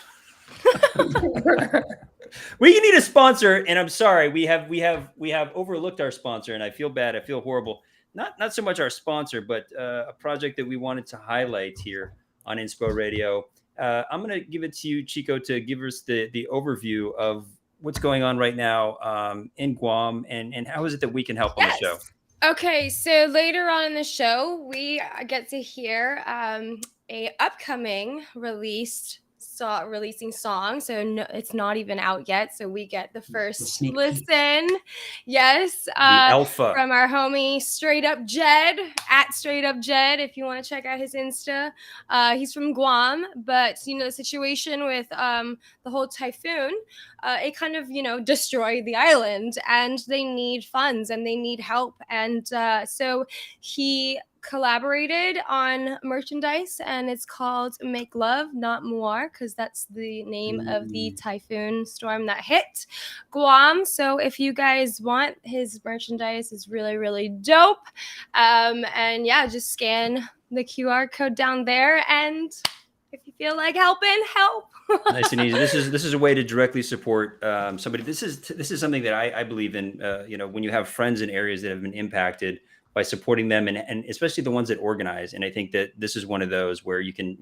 We need a sponsor, and I'm sorry, we have overlooked our sponsor, and I feel bad. I feel horrible. Not so much our sponsor, but a project that we wanted to highlight here on Inspo Radio. I'm going to give it to you, Chico, to give us the overview of what's going on right now in Guam, and how is it that we can help on the show? Okay, so later on in the show, we get to hear a upcoming releasing song. So no, it's not even out yet. So we get the first listen. Yes, The alpha. from our homie Straight Up Jed at Straight Up Jed. If you want to check out his Insta, he's from Guam, but the situation with the whole typhoon, it kind of destroyed the island, and they need funds and they need help, and so he collaborated on merchandise, and it's called Make Love Not More, because that's the name of the typhoon storm that hit Guam. So if you guys want, his merchandise is really, really dope. And yeah, just scan the QR code down there, and if you feel like helping, help. Nice and easy. This is a way to directly support somebody. This is something that I believe in. When you have friends in areas that have been impacted, by supporting them, and especially the ones that organize. And I think that this is one of those where you can,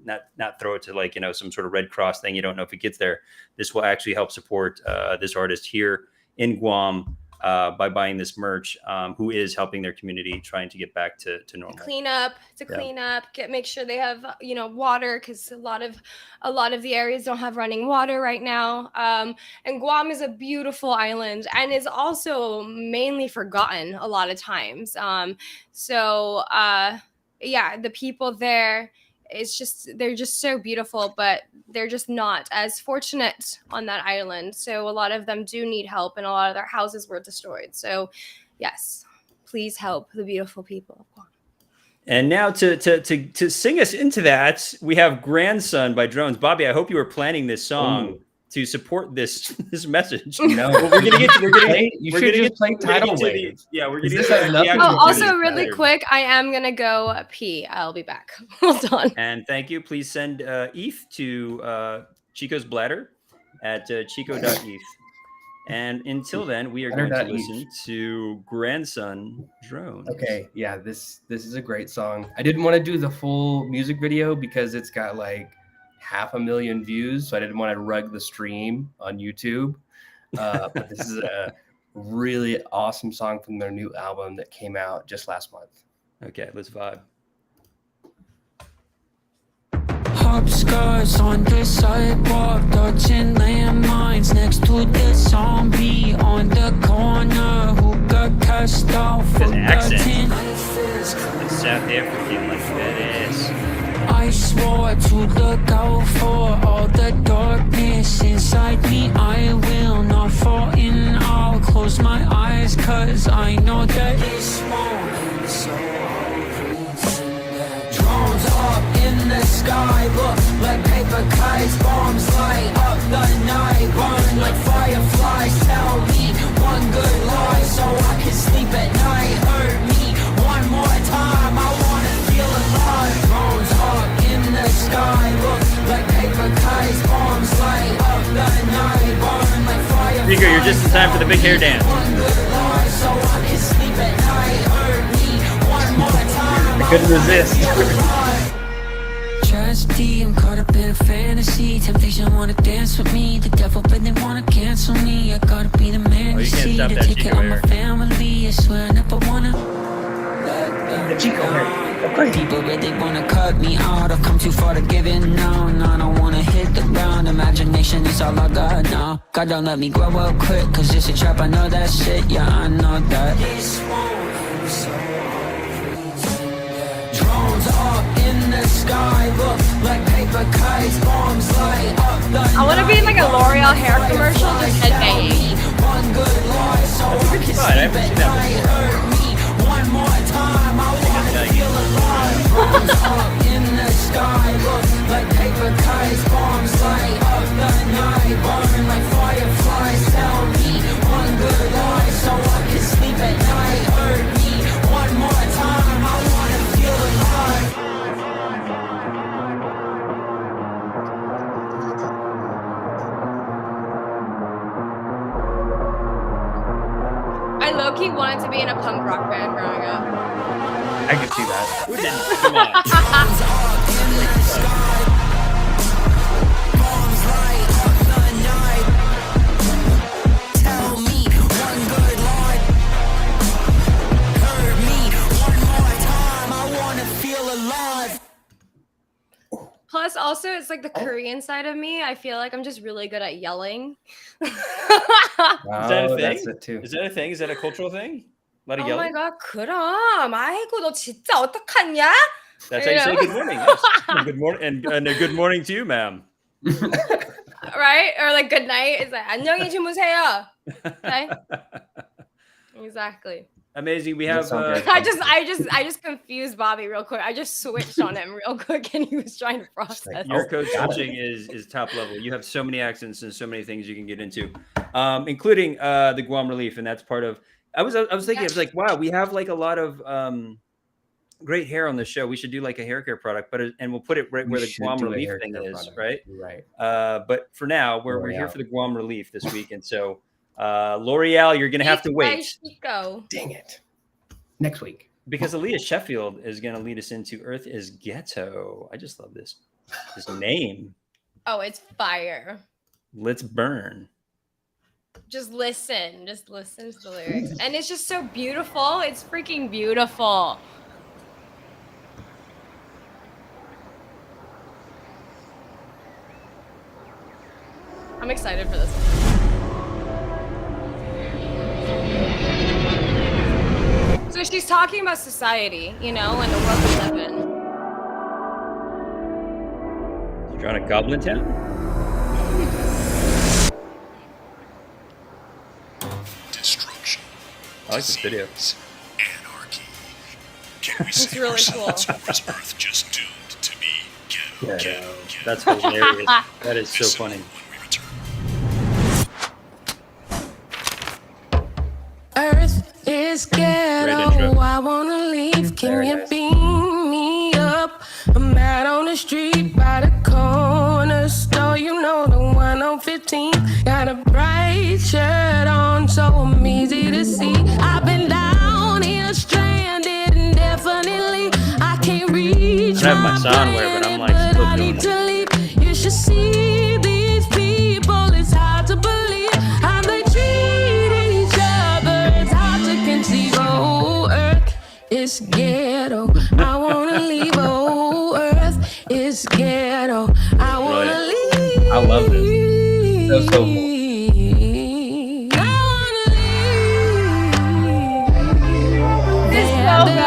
not throw it to some sort of Red Cross thing. You don't know if it gets there. This will actually help support this artist here in Guam by buying this merch, who is helping their community, trying to get back to normal. Clean up, make sure they have water, because a lot of the areas don't have running water right now. And Guam is a beautiful island and is also mainly forgotten a lot of times. The people there, they're just so beautiful, but they're just not as fortunate on that island. So a lot of them do need help, and a lot of their houses were destroyed. So yes, please help the beautiful people of Guam. And now to sing us into that, we have Grandson by Drones. Bobby, I hope you were planning this song to support this message. No, well, we're gonna get. You should just play Tidal Wave. Yeah, we're Is gonna this get. Also, really quick, I am gonna go pee. I'll be back. Hold on. And thank you. Please send ETH to Chico's bladder at chico.eth. And until then, we are going to listen to Grandson Drone. Okay, yeah, this is a great song. I didn't want to do the full music video because it's got like 500,000 views, so I didn't want to rug the stream on YouTube. But this is a really awesome song from their new album that came out just last month. Okay, let's vibe. Hopscotch on the sidewalk, dodging landmines next to the zombie on the corner who got cast out for An accent. It's South African, like that ass. I swore to look out for all the darkness inside me. I will not fall in. I'll close my eyes, cause I know that this moment is so drones up in the sky, look like paper kites. Bombs light up the night, burn like fireflies. Tell me one good lie so I can the big hair dance. I couldn't resist. Tragedy, I'm caught up in a fantasy. Temptation wanna dance with me. The devil, but they wanna cancel me. I gotta be the man you to can't see. stop To that take care Chico of my hair. family. I swear I never wanna. The Chico hair. People really wanna cut me out. I've come too far to give in now. And I don't wanna hit the ground. Imagination is all I got now. God don't let me grow up quick, cause it's a trap, I know that shit. Yeah, I know that. Drones up in the sky, look like paper kites, bombs light up the I want to be in like a L'Oreal hair commercial just headbanging. one good lie, so I can Fine, I haven't seen that night hurt me one more time. I wanna feel alive. Bombs up in the sky, look like paper kites, bombs light up the night, burn like fireflies. Tell me one good lie, so I can sleep at night. Hurt me one more time. I wanna feel alive. I low-key wanted to be in a punk rock band growing up. I can see that. Who didn't? Come on. Tell me one good lie. Hurt me one more time. I wanna feel alive. Plus, also, it's like the Korean side of me. I feel like I'm just really good at yelling. Is that a thing? That's it too. Is that a thing? Is that a cultural thing? A lot of Oh yelling? my god, 그럼. 아이고, 너 진짜 어떡하냐? That's how you say good morning. Yes. Good morning, and a good morning to you, ma'am. Right? Or like good night. It's like 안녕히 주무세요. Okay? Exactly. Amazing. We That have. sounds great. I just confused Bobby real quick. I just switched on him real quick, and he was trying to process. Your Oh, code got it. switching is top level. You have so many accents and so many things you can get into, including the Guam relief, and that's part of. I was thinking, I was like, wow, we have like a lot of great hair on the show. We should do like a hair care product, and we'll put it right where the Guam relief thing is, right? Right. But for now, we're here L'Oreal. for the Guam relief this week, and so L'Oreal, you're gonna have to wait Go. Dang it. Next week. because Aaliyah Sheffield is gonna lead us into Earth is Ghetto. I just love this name. Oh, it's fire. Let's burn. Just listen to the lyrics, and it's just so beautiful. It's freaking beautiful. I'm excited for this one. So she's talking about society, you know, and the world we live in. You drawing a Goblin Town? Destruction. I like this video. Anarchy. Can we It's say really ourselves, cool. or is Earth just doomed to be ghetto, ghetto, ghetto? That's hilarious. That is so funny. When we return. Earth is ghetto. intro. I wanna leave. Can Very you nice. beam me up? I'm out on the street by the corner store. You know the one on 15. Got a bright shirt on, so I'm easy to see. I've been down here stranded indefinitely. I can't reach I have my sound where, but I'm like planet, still I doing need it. to leave. You should see these people. It's hard to believe how they treat each other. It's hard to conceive. Oh, Earth is ghetto. I wanna leave. Oh, Earth is ghetto. I wanna Right. leave. I love this. So soulful. I wanna leave. This is so good.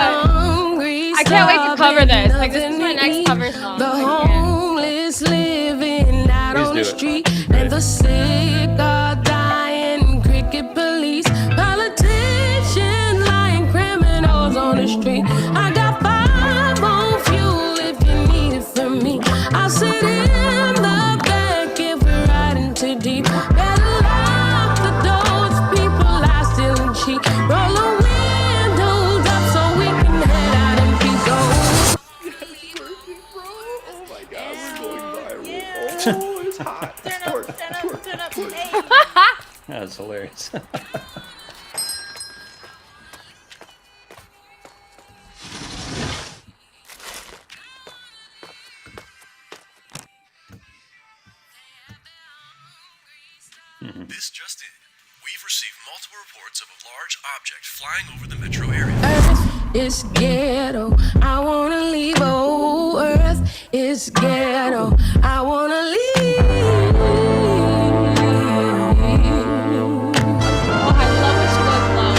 I can't wait to cover this. Like, this is my next cover song. The I can't. homeless living out Please on do the it. street, and the sick are dying. Cricket police, politicians lying, criminals on the street. I got 5 on fuel if you need it from me. I'll sit in the back if we're riding too deep. Better lock the doors, people lie still and cheat. Roll the windows up so we can head out in peace. Oh, That's hilarious. This just in. We've received multiple reports of a large object flying over the metro area. Earth is ghetto. I wanna leave. Oh, Earth is ghetto. I wanna leave. Oh, I love when she goes low.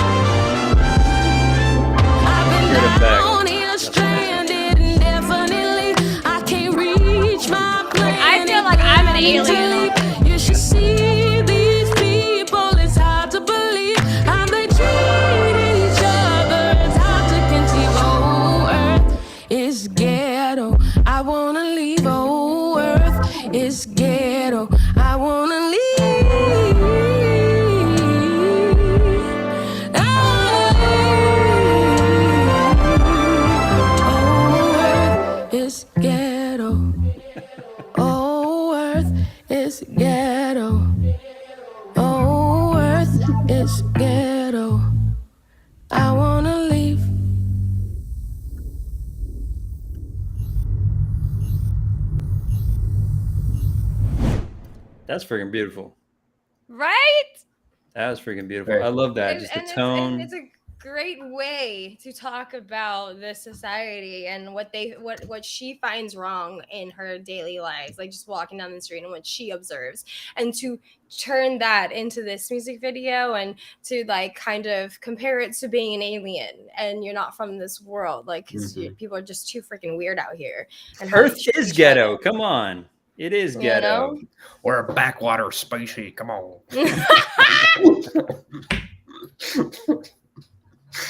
I've been Hear it back. down here stranded indefinitely. I can't reach my plan. I feel like I'm an alien. You should see these people. It's hard to believe how they treat each other. It's hard to conceive. Oh, Earth is ghetto. I wanna leave. Oh, Earth is ghetto. I wanna leave. Oh, Earth is ghetto. Oh, Earth is ghetto. Oh, Earth is ghetto. I wanna leave. That's freaking beautiful. Right? That was freaking beautiful. Right. I love that. Just the tone. It's a great way to talk about this society and what she finds wrong in her daily lives, like just walking down the street and what she observes, and to turn that into this music video and to like kind of compare it to being an alien and you're not from this world, like because people are just too freaking weird out here. And how they Earth treat is each ghetto. other. Come on. It is You ghetto. know? Or a backwater species. Come on.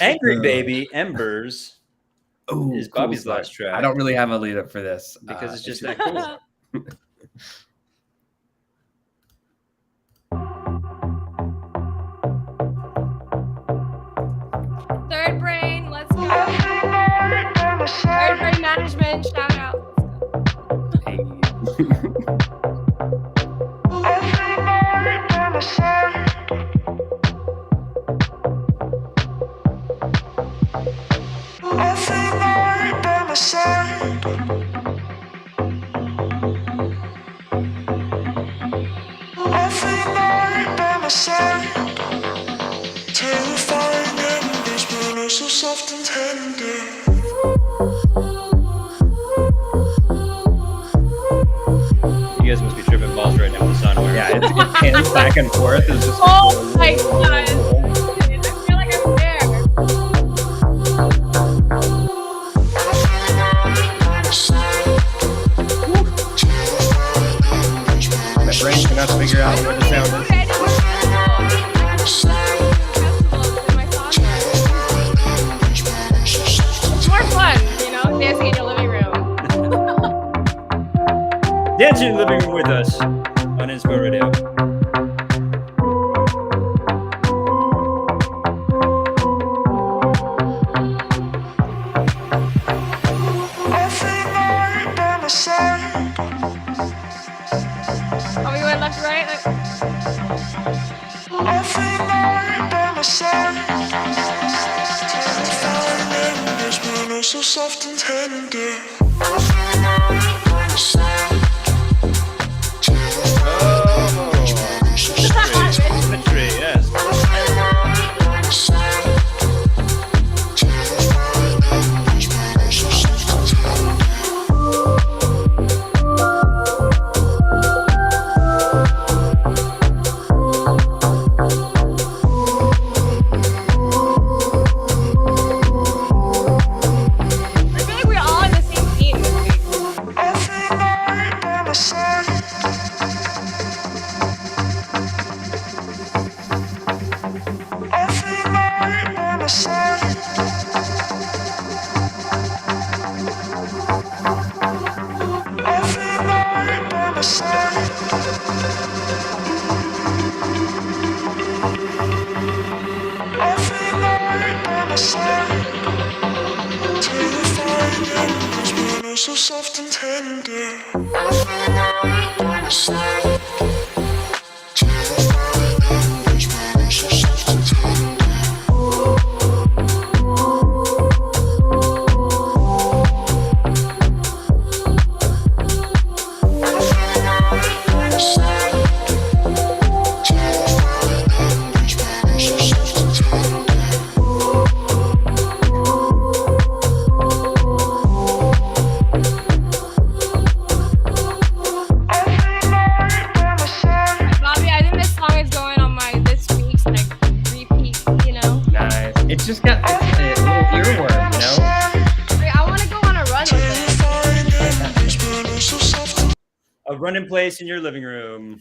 Angry Baby Embers Ooh, is cool Bobby's song. last track. I don't really have a lead up for this because it's just if that you- cool. Third Brain, let's go. Third Brain Management, shout out. Terrifying embers burn so soft and tender. You guys must be tripping balls right now with the sun. Yeah, it's pans back and forth. It's just Oh my god. I feel like I'm there. my brain cannot figure out what the sound is. It's more fun, you know, dancing in your living room. Dancing in the living room with us on Inspo+Radio. Oh, we went left to right? Like, So soft and tender. Symmetry, yes. I feel like we're all in the same team this week. So soft and tender. It's just got a little earworm, you know? Wait, I want to go on a run with this. A run in place in your living room.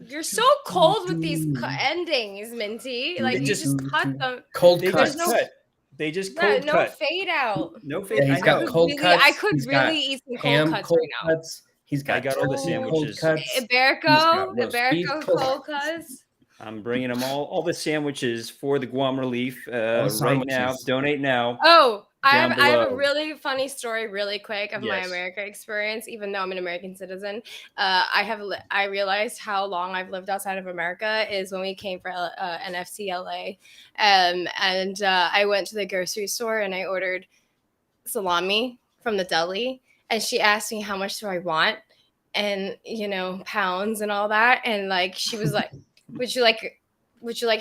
You're so cold with these endings, Minty. Like, you just cut them. Cold They cuts. just cut. They just No, cold no cut. fade out. No Yeah, fade. he's I got know. cold cuts. I could He's got really eat some ham cold cuts cold right now. cuts. He's got I got all the turkey sandwiches. Cold cuts. Iberico, roast beef Iberico cold cold cuts. I'm bringing them all the sandwiches for the Guam Relief right sandwiches. now. Donate now. Oh, I Down have a below. really funny story, really quick, of my Yes. America experience. Even though I'm an American citizen, I realized how long I've lived outside of America is when we came for NFC LA, and I went to the grocery store and I ordered salami from the deli, and she asked me how much do I want, and pounds and all that, and like she was like, would you like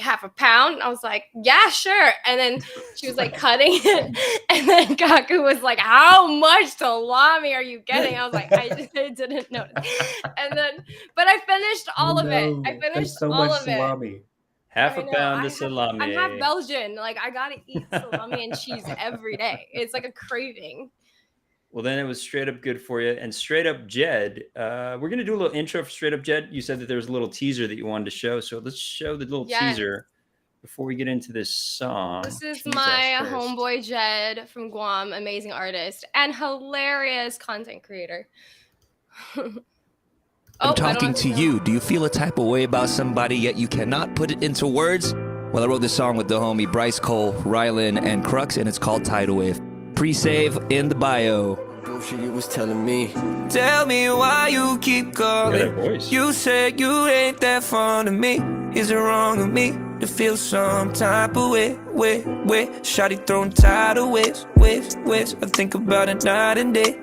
half a pound? I was like, yeah, sure. And then she was like cutting it, and then Kaku was like, how much salami are you getting? I was like, I didn't know. And then, but I finished all of it. I finished so all much of it. salami. Half I a know, pound of salami. I'm half Belgian. Like, I gotta eat salami and cheese every day. It's like a craving. Well, then it was straight up good for you. And straight up Jed, we're going to do a little intro for straight up Jed. You said that there was a little teaser that you wanted to show. So let's show the little Yes. teaser before we get into this song. This is Tease us my first. homeboy Jed from Guam, amazing artist and hilarious content creator. I'm talking to you. Do you feel a type of way about somebody yet you cannot put it into words? Well, I wrote this song with the homie Bryce Cole, Rylan, and Crux, and it's called Tidal Wave. Pre-save in the bio. Bullshit you was telling me. Tell me why you keep Look at that calling. voice. You said you ain't that fond of me. Is it wrong of me to feel some type of way? Shawty throwing tidal waves. I think about it night and day.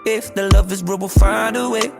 If the love is real, we'll find a way.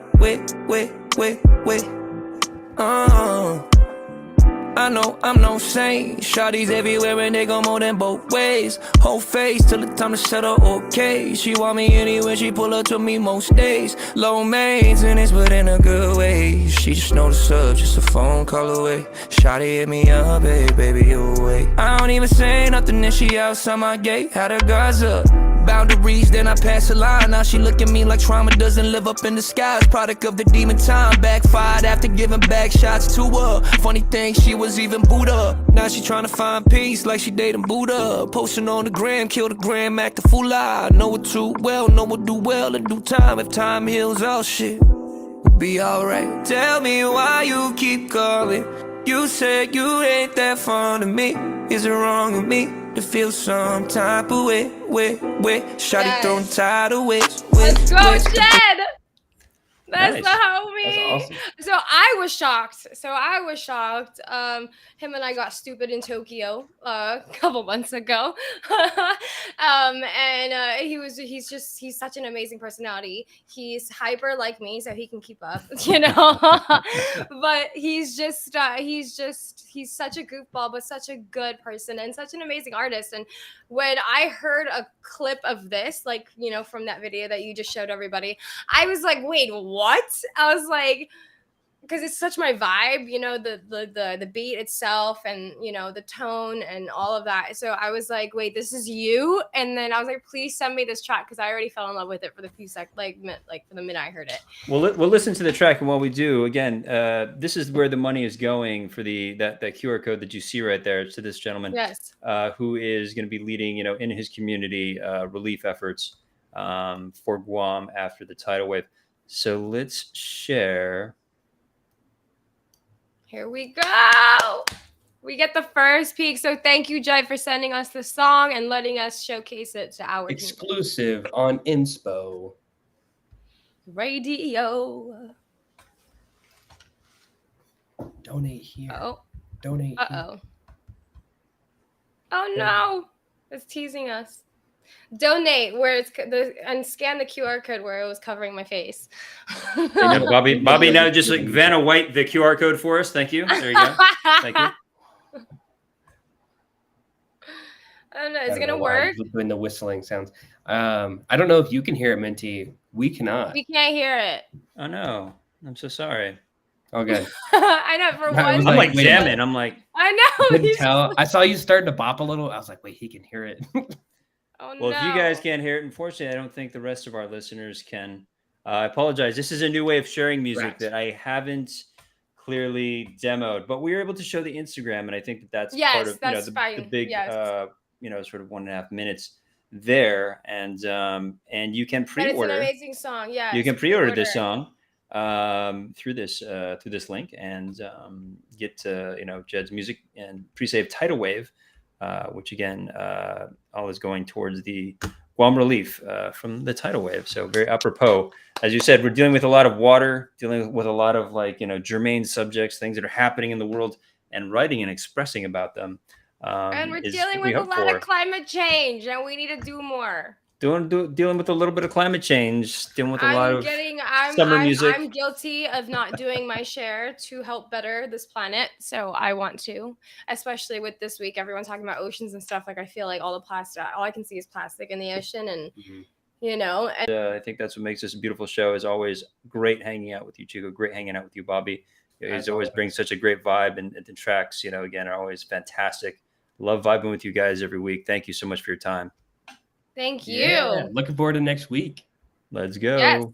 I know I'm no saint. Shawty's everywhere and they go more than both ways. Whole face till the time to settle, okay. She want me anywhere, she pull up to me most days. Low maintenance, but in a good way. She just know the sub, just a phone call away. Shawty hit me up, hey, baby, you away. I don't even say nothing, then she outside my gate. Had her guards up. Boundaries, then I pass a line. Now she look at me like trauma doesn't live up in the skies. Product of the demon time, backfired after giving back shots to her. Funny thing, she was even Buddha. Now she trying to find peace like she dating Buddha. Posting on the gram, kill the gram, act a fool. I know it too well, know what do well in due time. If time heals all shit, we'll be alright. Tell me why you keep calling. You said you ain't that fond of me. Is it wrong of me to feel some type of way? Shawty Yes. throwing tidal waves. Let's go, Jed! That's Nice. the homie. That's awesome. So I was shocked. Him and I got stupid in Tokyo a couple months ago. He's such an amazing personality. He's hyper like me, so he can keep up, but he's such a goofball, but such a good person and such an amazing artist. And when I heard a clip of this, from that video that you just showed everybody, I was like, wait, what? I was like, because it's such my vibe, the beat itself and, the tone and all of that. So I was like, wait, this is you? And then I was like, please send me this track, because I already fell in love with it for the few seconds, for the minute I heard it. We'll listen to the track, and while we do, again, this is where the money is going for that QR code that you see right there. It's to this gentleman, Yes. who is going to be leading, in his community, relief efforts for Guam after the tidal wave. So let's share. Here we go. We get the first peek. So thank you, Jai, for sending us the song and letting us showcase it to our Exclusive on Inspo. radio. Donate here. Oh. Donate here. Uh-oh. Oh, no. It's teasing us. Donate and scan the QR code where it was covering my face. Bobby now just like Vanna White the QR code for us. Thank you. There you go. Thank you. I don't know. Is it gonna work? Doing the whistling sounds. I don't know if you can hear it, Minty. We cannot. We can't hear it. Oh no, I'm so sorry. Okay. I know for I one. was I'm like, like wait a minute. jamming. I'm like, I know. Couldn't he's tell. just I saw you starting to bop a little. I was like, wait, he can hear it. oh well, no. if you guys can't hear it, unfortunately, I don't think the rest of our listeners can. I apologize. This is a new way of sharing music Right. that I haven't clearly demoed, but we were able to show the Instagram, and I think that that's part Yes, of that's the fine. big Yes. sort of 1.5 minutes there, and you can But it's an pre-order. amazing song. Yeah. You can pre-order this song through this link and get Jed's music and pre-save Tidal Wave, which again all is going towards the Guam relief from the tidal wave. So very apropos. As you said, we're dealing with a lot of water, dealing with a lot of germane subjects, things that are happening in the world, and writing and expressing about them. And we're is dealing what we with a hope lot for. of climate change, and we need to do more. Dealing with a little bit of climate change, dealing with a lot of summer music. I'm guilty of not doing my share to help better this planet. So I want to, especially with this week, everyone's talking about oceans and stuff. Like I feel like all I can see is plastic in the ocean, and and I think that's what makes this a beautiful show. Is always great hanging out with you, Chico. Great hanging out with you, Bobby. He's always brings such a great vibe, and the tracks, again, are always fantastic. Love vibing with you guys every week. Thank you so much for your time. thank you. Yeah, looking forward to next week. Let's go. Yes.